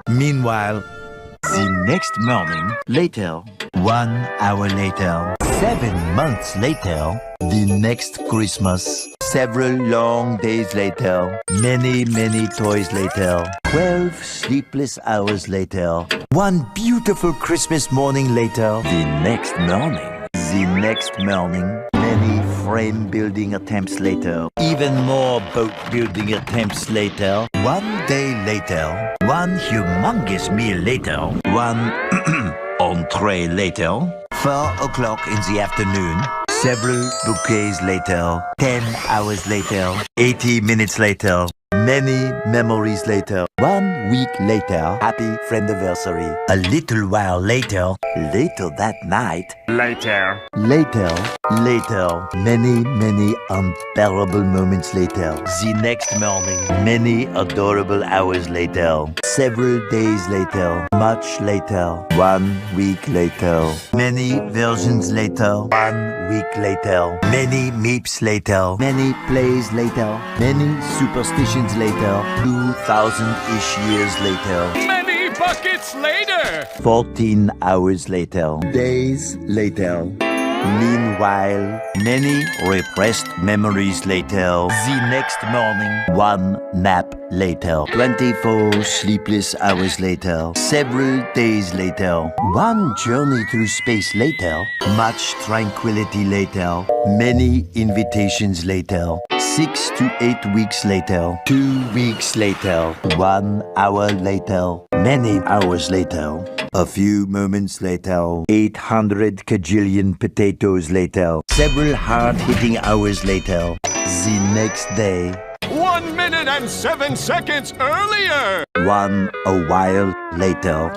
Meanwhile, the next morning, later, 1 hour later, 7 months later, the next Christmas, several long days later, many toys later, 12 sleepless hours later, one beautiful Christmas morning later, the next morning, many frame building attempts later, even more boat building attempts later, 1 day later, one humongous meal later, one entree later, 4 o'clock in the afternoon, several bouquets later, 10 hours later, 80 minutes later, many memories later, 1 week later, happy friendiversary. A little while later, later that night, later, many unbearable moments later, the next morning, many adorable hours later, several days later, much later, 1 week later, many versions later, 1 week later, many meeps later, many plays later, many superstitions later, 2,000-ish years later, Many buckets later! 14 hours later, days later. Meanwhile, many repressed memories later, the next morning, 1 nap later, 24 sleepless hours later, several days later, 1 journey through space later, much tranquility later, many invitations later, 6 to 8 weeks later, 2 weeks later, 1 hour later, many hours later, a few moments later, 800 kajillion potatoes later, several hard-hitting hours later, the next day, 1 minute and 7 seconds earlier! 1 a while later,